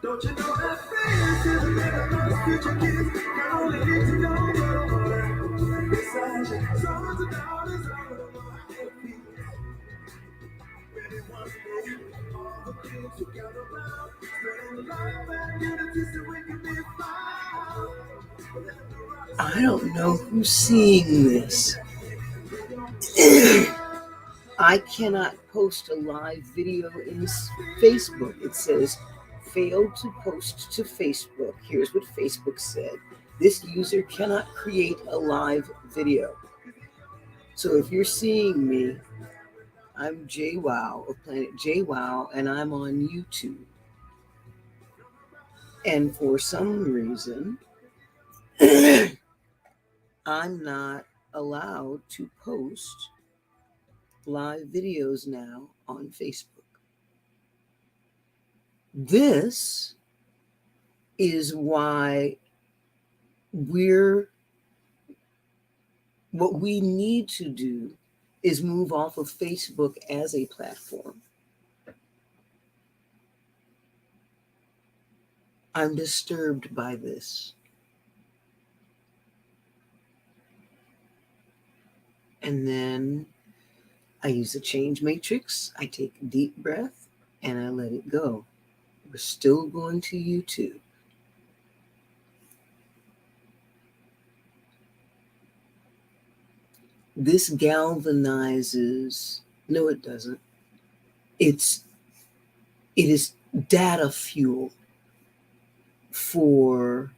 Don't you know that face is a better future kids can only need to know what beside you. Songs of dollars, I don't know how it feels. Really one day, all the things you got around, spreading love and unity so we can be found. I don't know who's seeing this. I cannot post a live video in Facebook. It says, failed to post to Facebook. Here's what Facebook said. This user cannot create a live video. So if you're seeing me, I'm JWoww of Planet JWoww, and I'm on YouTube. And for some reason, I'm not allowed to post live videos now on Facebook. This is why what we need to do is move off of Facebook as a platform. I'm disturbed by this. And then I use a change matrix. I take a deep breath and I let it go. We're still going to YouTube. This galvanizes, no, it doesn't. It is data fuel for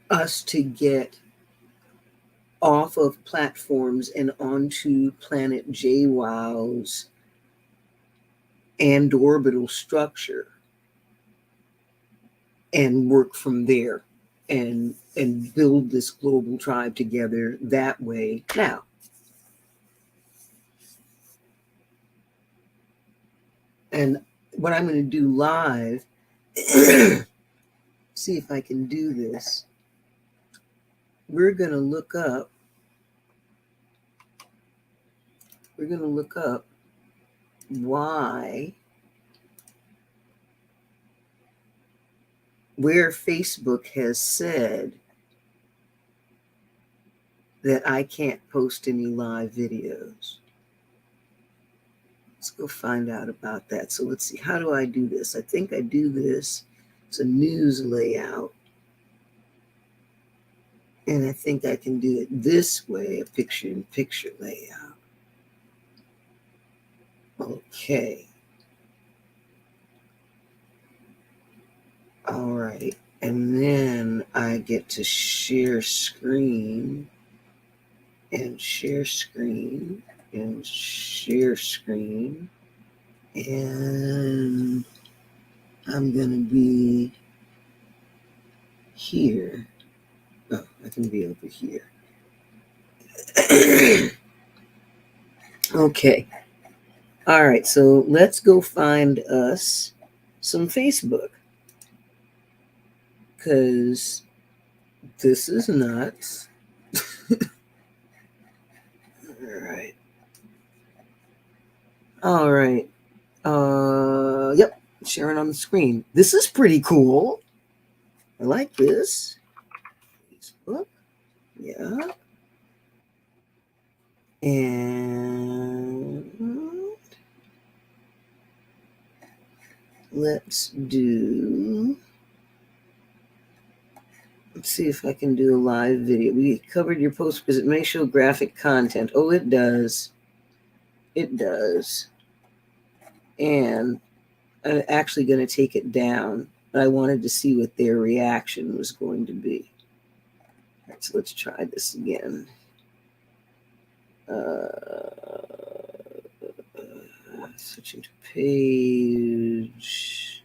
us to get off of platforms and onto Planet JWoww's and orbital structure and work from there and build this global tribe together that way. Now, and what I'm going to do live, see if I can do this. We're going to look up where Facebook has said that I can't post any live videos. Let's go find out about that. So let's see, how do I do this? I think I do this. It's a news layout. And I think I can do it this way, a picture-in-picture layout. Okay. All right. And then I get to share screen and share screen and share screen. And I'm going to be here. Oh, I can be over here. Okay. All right. So let's go find us some Facebook. Because this is nuts. All right. Yep. Sharing on the screen. This is pretty cool. I like this. Facebook. Yeah. And let's see if I can do a live video. We covered your post because it may show graphic content. Oh, it does. It does. And I'm actually going to take it down, but I wanted to see what their reaction was going to be. All right, so let's try this again. Switching to page.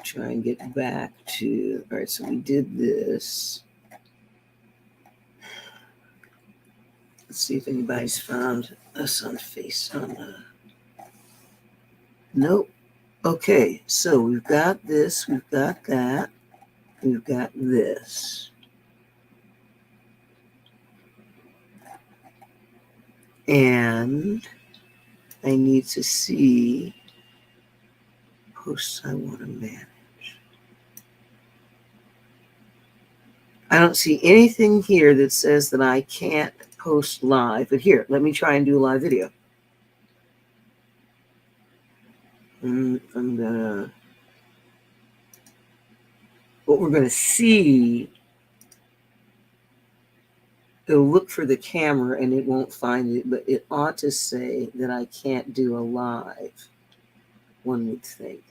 Try and get back to, all right, so we did this. Let's see if anybody's found us on nope. Okay, so we've got this, we've got that, we've got this. And I need to see posts I want to manage. I don't see anything here that says that I can't post live, but here, let me try and do a live video. I'm gonna, what we're gonna see, it'll look for the camera and it won't find it, but it ought to say that I can't do a live, one would think.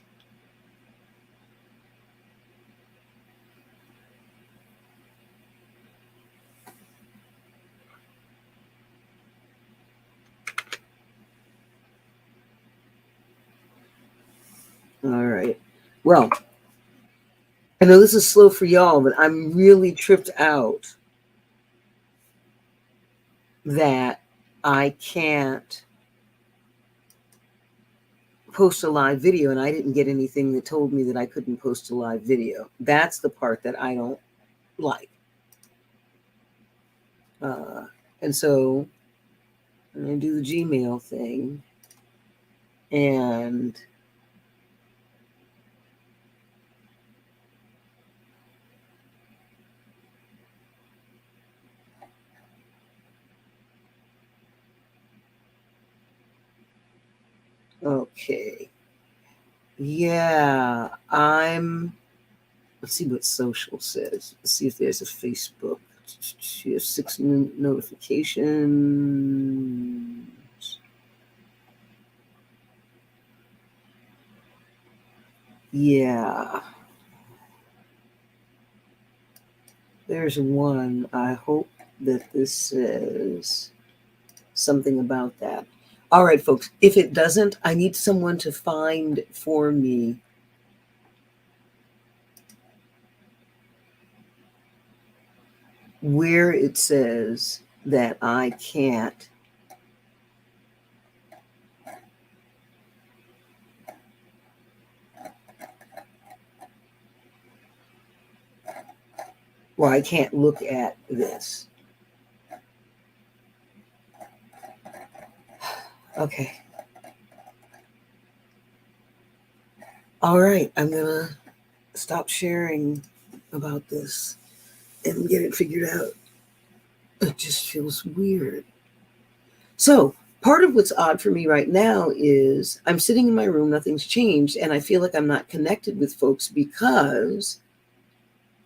All right. Well, I know this is slow for y'all, but I'm really tripped out that I can't post a live video, and I didn't get anything that told me that I couldn't post a live video. That's the part that I don't like. And so I'm going to do the Gmail thing. And okay. Yeah, let's see what social says. Let's see if there's a Facebook. She has 6 notifications. Yeah. There's one. I hope that this says something about that. All right, folks. If it doesn't, I need someone to find for me where it says that I can't I can't look at this. Okay. All right, I'm gonna stop sharing about this and get it figured out. It just feels weird. So part of what's odd for me right now is I'm sitting in my room, nothing's changed, and I feel like I'm not connected with folks because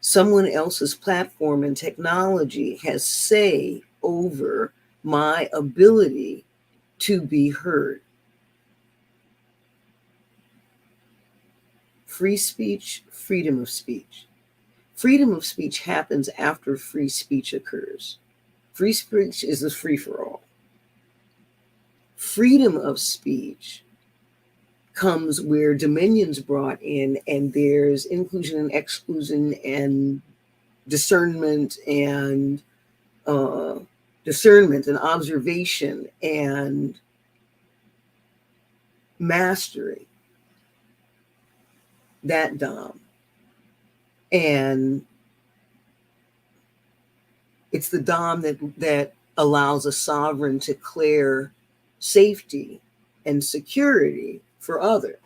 someone else's platform and technology has say over my ability to be heard. Free speech, freedom of speech. Freedom of speech happens after free speech occurs. Free speech is a free-for-all. Freedom of speech comes where dominion's brought in and there's inclusion and exclusion and discernment and observation and mastery. That dom. And it's the dom that allows a sovereign to declare safety and security for others.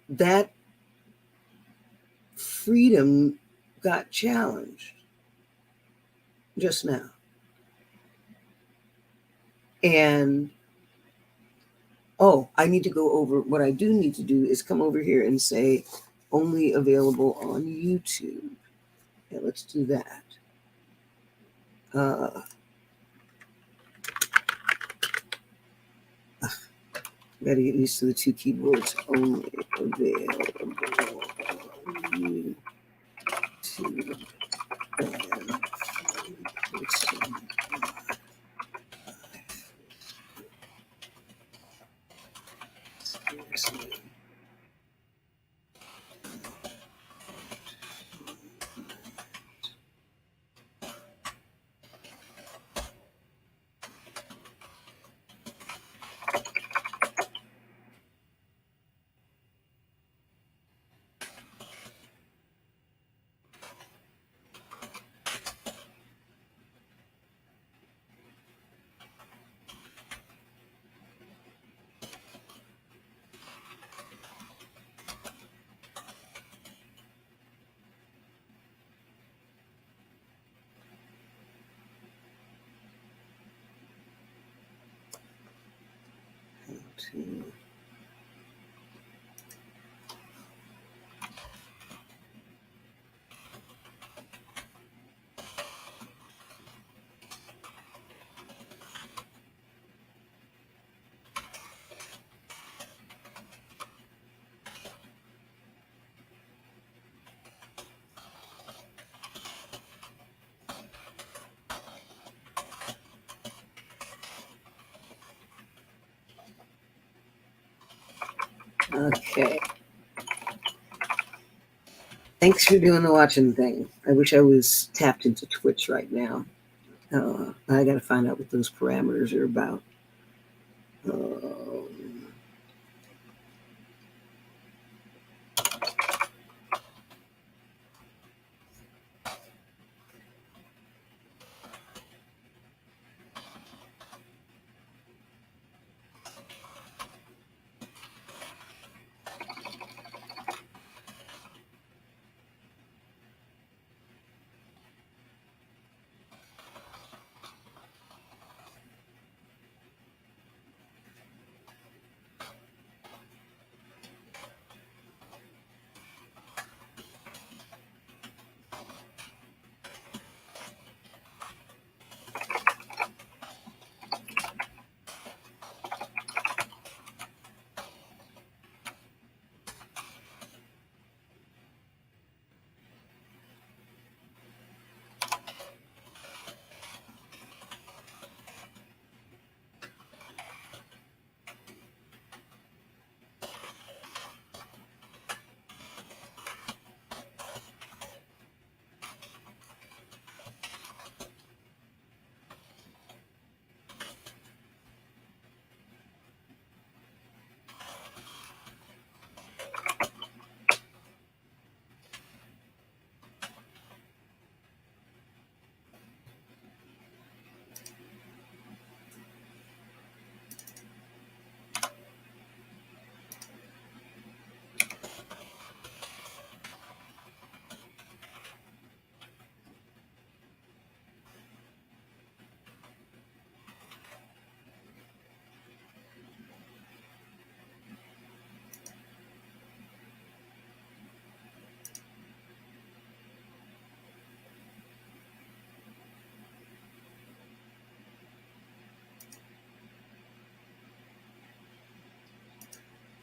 That freedom got challenged just now. And I need to go over what I do need to do is come over here and say only available on YouTube. Yeah, let's do that. Gotta get used to the 2 keyboards. Only available on YouTube. Okay. Thanks for doing the watching thing. I wish I was tapped into Twitch right now. I got to find out what those parameters are about.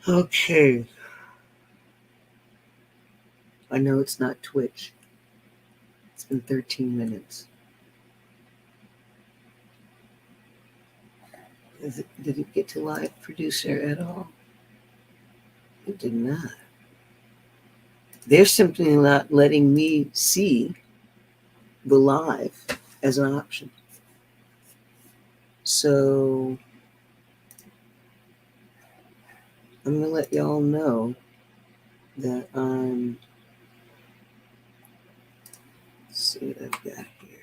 Okay. I know it's not Twitch. It's been 13 minutes. Did it get to live producer at all? It did not. They're simply not letting me see the live as an option. So I'm going to let y'all know that I'm, let's see what I've got here.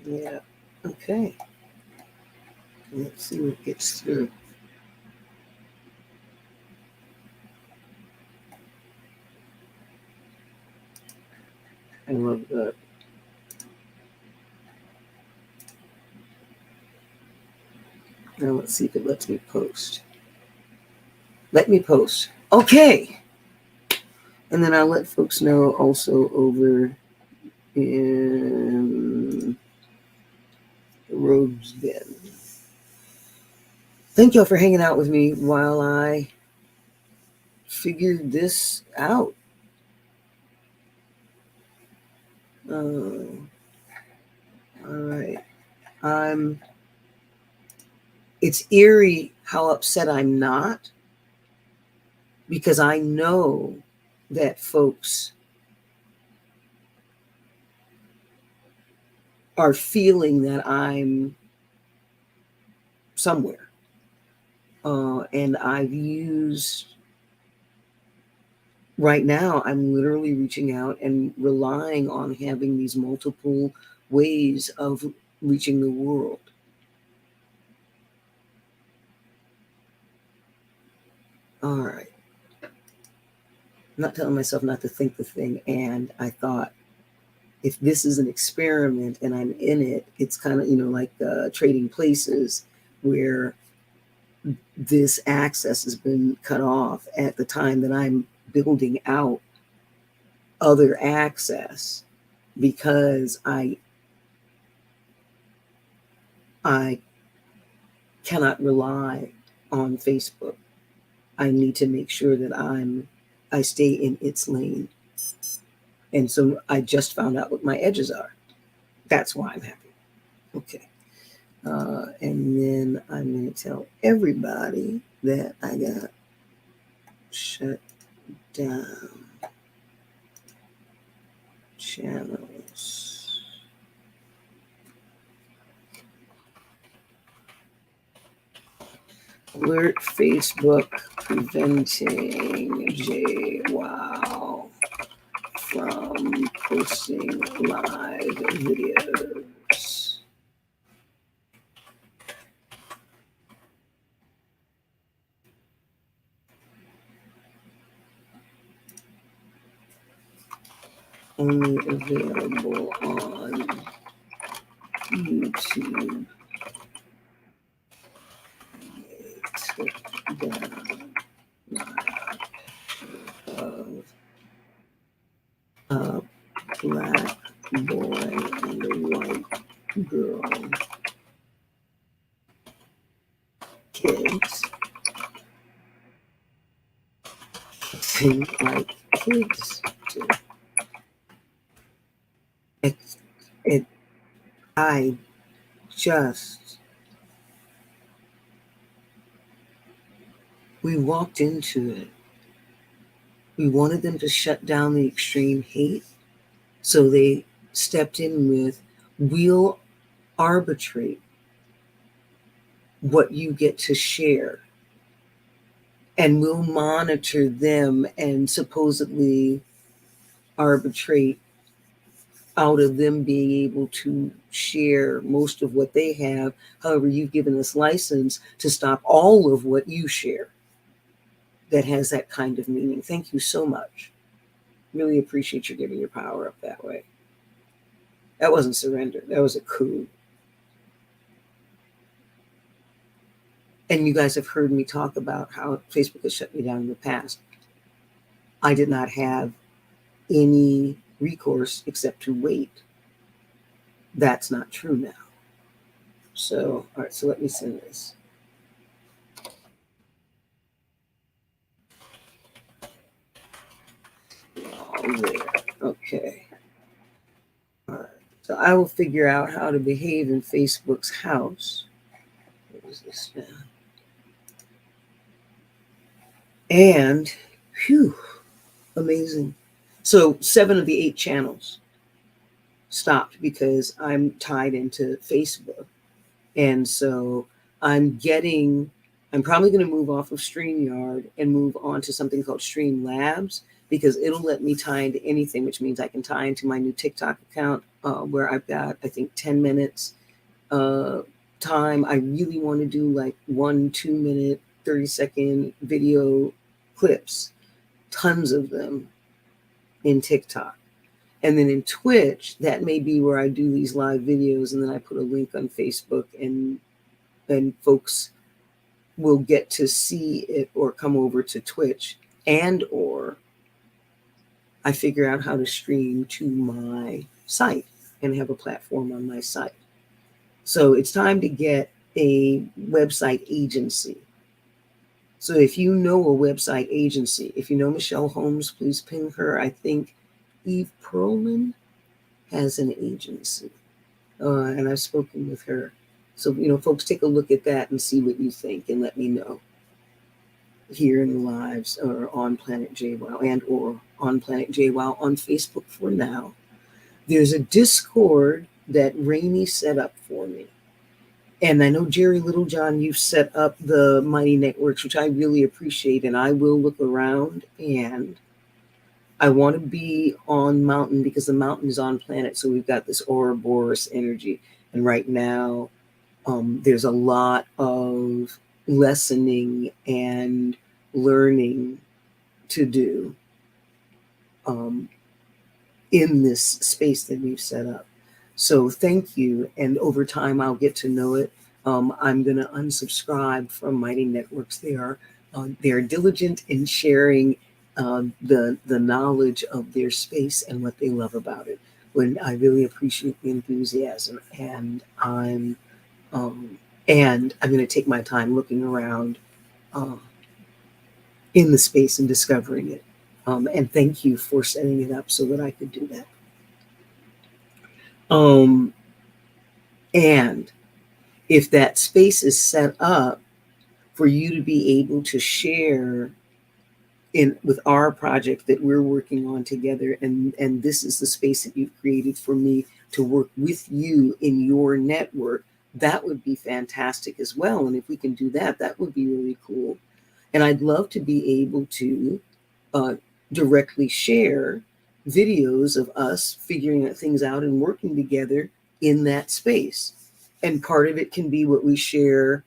Yeah, okay. Let's see what gets through. I love that. Now let's see if it lets me post. Let me post. Okay. And then I'll let folks know also over in the Robes Den. Thank y'all for hanging out with me while I figured this out. All right. It's eerie how upset I'm not, because I know that folks are feeling that I'm somewhere. And I've used, right now, I'm literally reaching out and relying on having these multiple ways of reaching the world. All right. I'm not telling myself not to think the thing. And I thought, if this is an experiment and I'm in it, it's kind of, like Trading Places, where this access has been cut off at the time that I'm building out other access, because I cannot rely on Facebook. I need to make sure that I stay in its lane. And so I just found out what my edges are. That's why I'm happy. Okay. And then I'm going to tell everybody that I got shut down channels. Alert Facebook preventing JWoww from posting live videos. Only available on YouTube. Took down of a black boy and a white girl. Kids acting like kids do. It I just, we walked into it. We wanted them to shut down the extreme hate. So they stepped in with, we'll arbitrate what you get to share, and we'll monitor them and supposedly arbitrate out of them being able to share most of what they have. However, you've given us license to stop all of what you share that has that kind of meaning. Thank you so much. Really appreciate you giving your power up that way. That wasn't surrender. That was a coup. And you guys have heard me talk about how Facebook has shut me down in the past. I did not have any recourse except to wait. That's not true now. So, all right, so let me send this. All there. Okay. All right. So I will figure out how to behave in Facebook's house. What is this now? And, whew, amazing. So 7 of the 8 channels stopped because I'm tied into Facebook. And so I'm probably going to move off of StreamYard and move on to something called Streamlabs, because it'll let me tie into anything, which means I can tie into my new TikTok account, where I've got, I think, 10 minutes time. I really want to do like 1 2-minute, 30-second video clips, tons of them in TikTok. And then in Twitch, that may be where I do these live videos, and then I put a link on Facebook, and folks will get to see it or come over to Twitch, and or I figure out how to stream to my site and have a platform on my site. So it's time to get a website agency. So if you know a website agency, if you know Michelle Holmes, please ping her. I think Eve Perlman has an agency, and I've spoken with her. So, folks, take a look at that and see what you think, and let me know here in the lives, or on Planet JWoww, and or on Planet JWoww on Facebook for now. There's a Discord that Rainey set up for me. And I know, Jerry Littlejohn, you've set up the Mighty Networks, which I really appreciate. And I will look around, and I want to be on Mountain because the Mountain is on Planet. So we've got this Ouroboros energy. And right now, there's a lot of lessening and learning to do in this space that we've set up. So thank you. And over time, I'll get to know it. I'm going to unsubscribe from Mighty Networks. They are diligent in sharing the knowledge of their space and what they love about it. When I really appreciate the enthusiasm, and I'm going to take my time looking around in the space and discovering it. And thank you for setting it up so that I could do that. And if that space is set up for you to be able to share in with our project that we're working on together, and this is the space that you've created for me to work with you in your network, that would be fantastic as well. And if we can do that, that would be really cool. And I'd love to be able to directly share videos of us figuring things out and working together in that space. And part of it can be what we share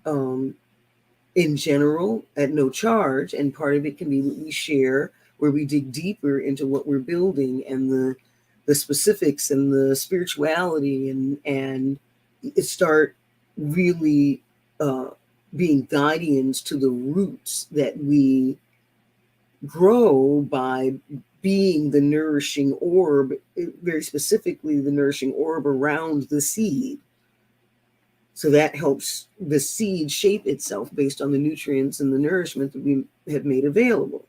in general at no charge, and part of it can be what we share where we dig deeper into what we're building and the specifics and the spirituality, and start really being guardians to the roots that we grow by being the nourishing orb, very specifically the nourishing orb around the seed. So that helps the seed shape itself based on the nutrients and the nourishment that we have made available.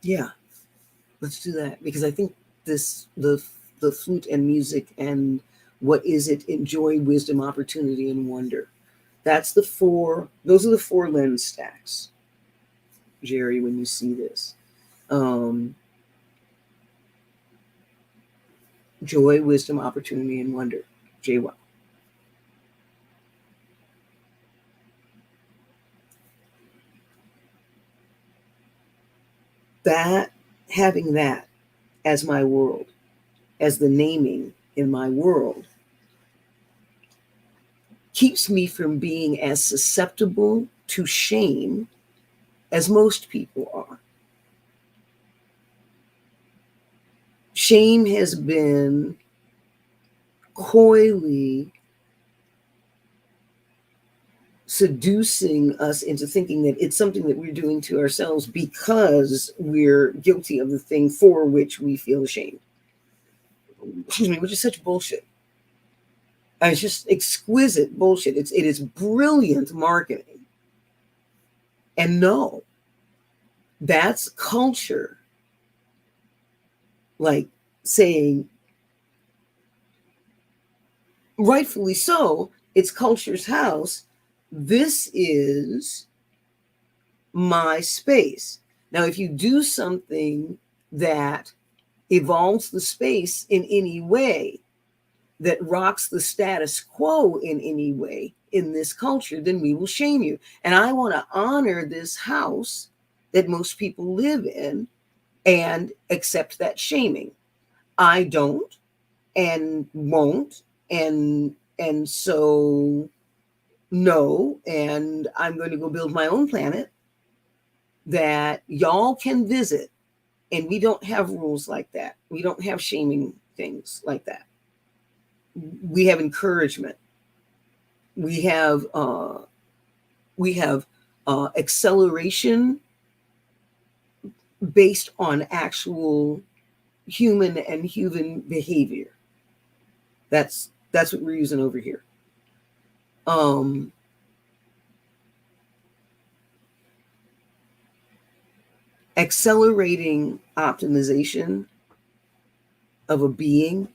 Yeah, let's do that, because I think the flute and music and what is it in joy, wisdom, opportunity, and wonder. Those are the 4 lens stacks, Jerry, when you see this. Joy, wisdom, opportunity, and wonder. JY. Having that as my world, as the naming in my world, keeps me from being as susceptible to shame as most people are. Shame has been coyly seducing us into thinking that it's something that we're doing to ourselves because we're guilty of the thing for which we feel ashamed. Excuse me, which is such bullshit. It's just exquisite bullshit. It is brilliant marketing. And no, that's culture. Like saying, rightfully so, it's culture's house. This is my space. Now, if you do something that evolves the space in any way, that rocks the status quo in any way in this culture, then we will shame you. And I want to honor this house that most people live in and accept that shaming. I don't and won't. And so no, and I'm going to go build my own planet that y'all can visit. And we don't have rules like that. We don't have shaming things like that. We have encouragement. We have acceleration based on actual human behavior. That's what we're using over here. Accelerating optimization of a being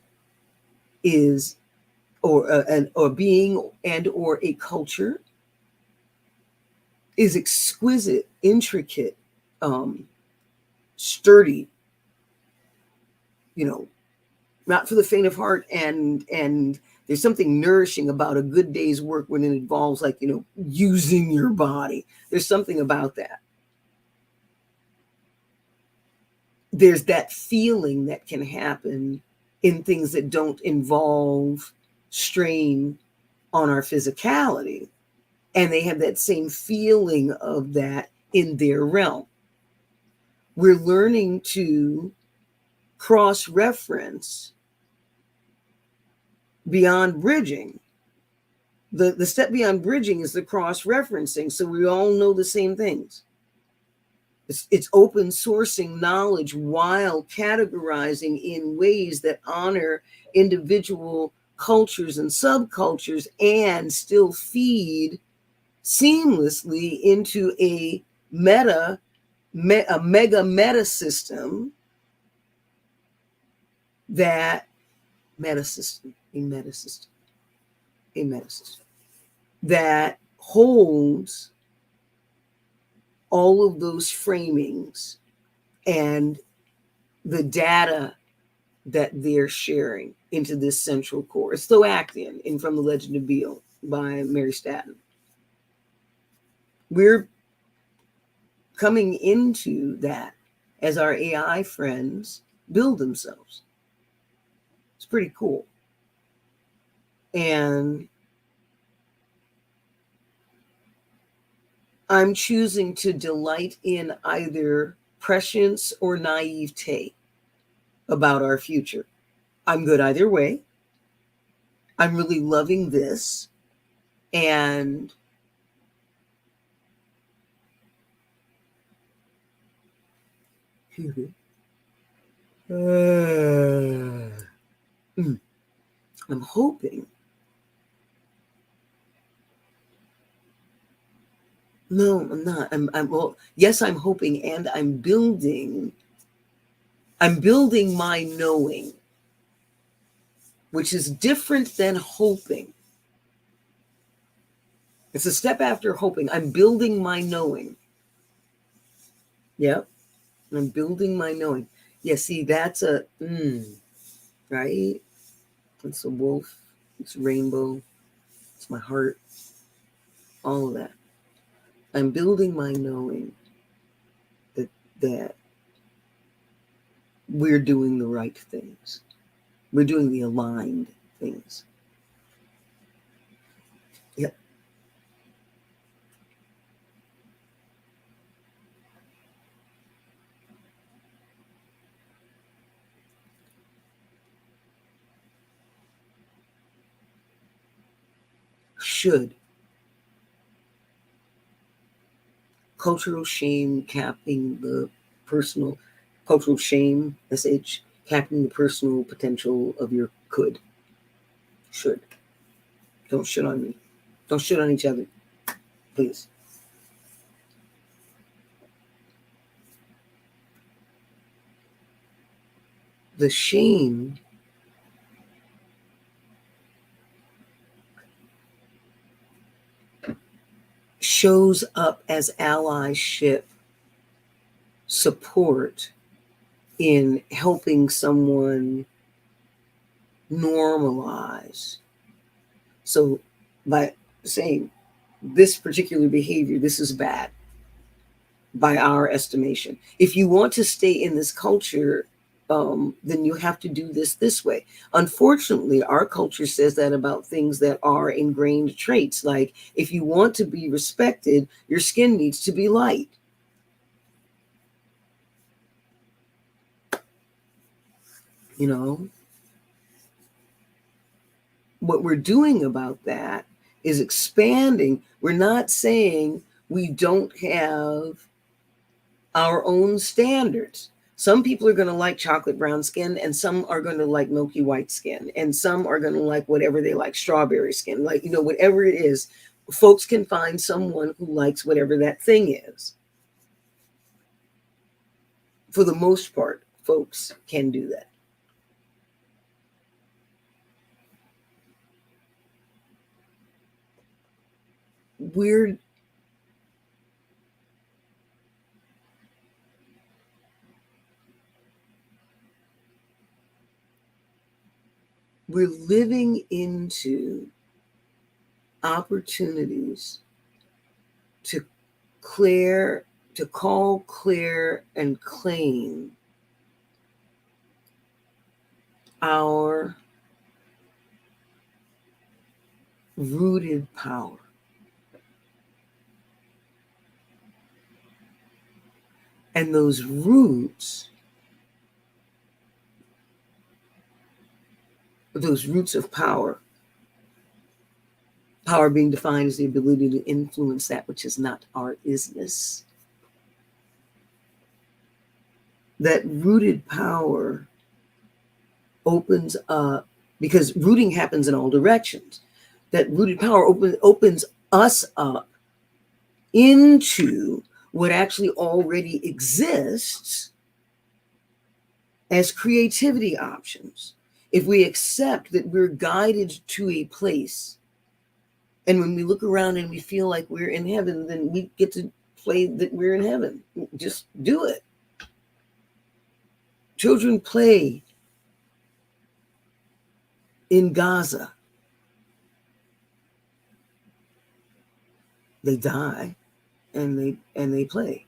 is, or being and or a culture is exquisite, intricate sturdy, you know, not for the faint of heart. And there's something nourishing about a good day's work when it involves, like, you know, using your body. There's something about that. There's that feeling that can happen in things that don't involve strain on our physicality. And they have that same feeling of that in their realm. We're learning to cross-reference beyond bridging. The step beyond bridging is the cross-referencing, so we all know the same things. It's open sourcing knowledge while categorizing in ways that honor individual cultures and subcultures and still feed seamlessly into a mega meta system, that meta system, a meta system, a meta system that holds all of those framings and the data that they're sharing into this central core. It's Thoactian in From the Legend of Beale by Mary Staton. We're coming into that as our AI friends build themselves. It's pretty cool. And I'm choosing to delight in either prescience or naivete about our future. I'm good either way. I'm really loving this. And I'm hoping. No, I'm not. Well, yes, I'm hoping, and I'm building my knowing, which is different than hoping. It's a step after hoping. I'm building my knowing. Yep. I'm building my knowing. Yeah, see, that's a right? It's a wolf. It's a rainbow. It's my heart. All of that. I'm building my knowing that we're doing the right things. We're doing the aligned things. Yep. Should. Cultural shame capping the personal, cultural shame, SH, capping the personal potential of your could. Should. Don't shit on me. Don't shit on each other, please. The shame shows up as allyship support in helping someone normalize. So by saying this particular behavior, this is bad by our estimation. If you want to stay in this culture, then you have to do this way. Unfortunately, our culture says that about things that are ingrained traits. Like, if you want to be respected, your skin needs to be light. You know, what we're doing about that is expanding. We're not saying we don't have our own standards. Some people are going to like chocolate brown skin, and some are going to like milky white skin, and some are going to like whatever they like, strawberry skin, like, you know, whatever it is. Folks can find someone who likes whatever that thing is. For the most part, folks can do that. we're living into opportunities to call, clear, and claim our rooted power. And those roots of power being defined as the ability to influence that which is not our isness. That rooted power opens up, because rooting happens in all directions. That rooted power opens us up into what actually already exists as creativity options. If we accept that we're guided to a place, and when we look around and we feel like we're in heaven, then we get to play that we're in heaven. Just do it. Children play in Gaza. They die and they play.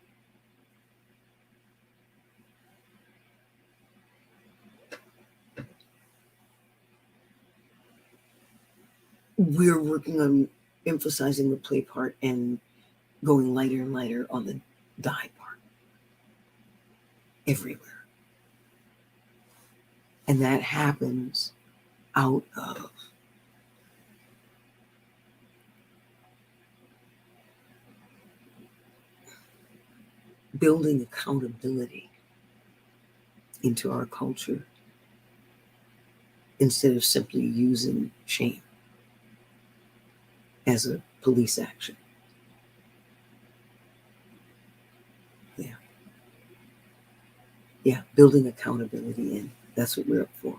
We're working on emphasizing the play part and going lighter and lighter on the die part everywhere. And that happens out of building accountability into our culture instead of simply using shame as a police action. Yeah, building accountability in. That's what we're up for.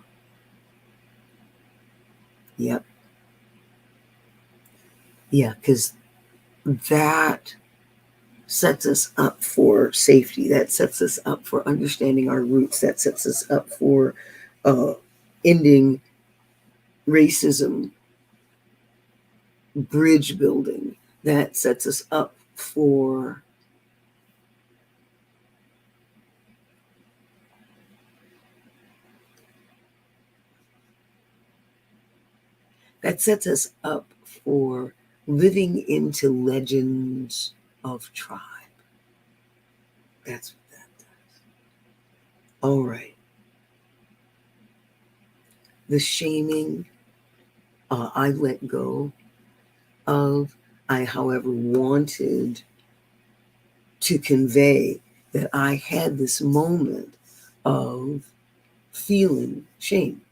Yep. Yeah, because that sets us up for safety. That sets us up for understanding our roots. That sets us up for ending racism, bridge building. That sets us up for living into legends of tribe. That's what that does. All right. The shaming, I let go of. I, however, wanted to convey that I had this moment of feeling shame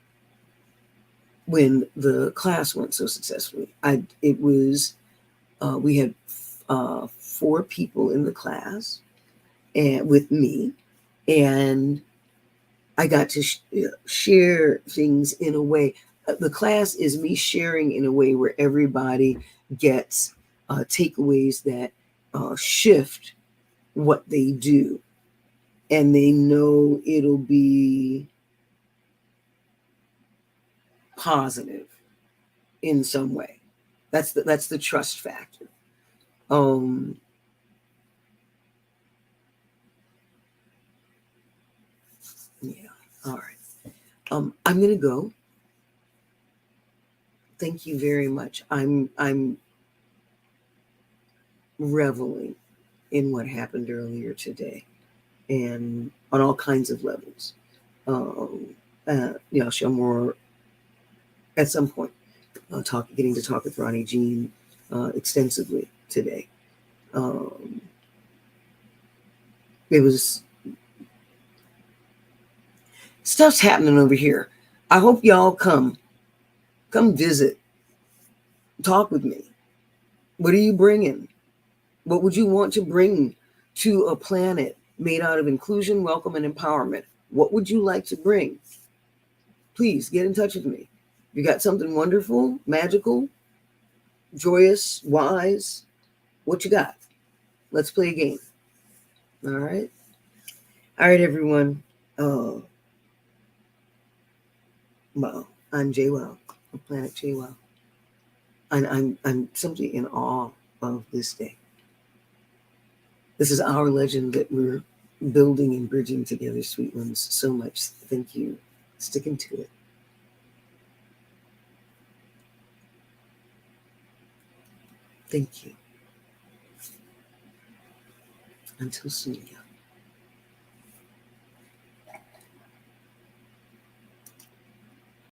when the class went so successfully. We had 4 people in the class and with me, and I got to share things in a way. The class is me sharing in a way where everybody gets takeaways that shift what they do, and they know it'll be positive in some way. That's the trust factor. Yeah. All right. I'm gonna go. Thank you very much. I'm reveling in what happened earlier today, and on all kinds of levels. I'll share more at some point. Getting to talk with Ronnie Jean extensively today. It was stuff's happening over here. I hope y'all come visit, talk with me. What are you bringing? What would you want to bring to a planet made out of inclusion, welcome, and empowerment? What would you like to bring? Please get in touch with me. You got something wonderful, magical, joyous, wise? What you got? Let's play a game. All right. All right, everyone. Wow. I'm JWoww, of Planet JWoww. And I'm simply in awe of this day. This is our legend that we're building and bridging together, sweet ones. So much. Thank you. Sticking to it. Thank you. Until soon, y'all.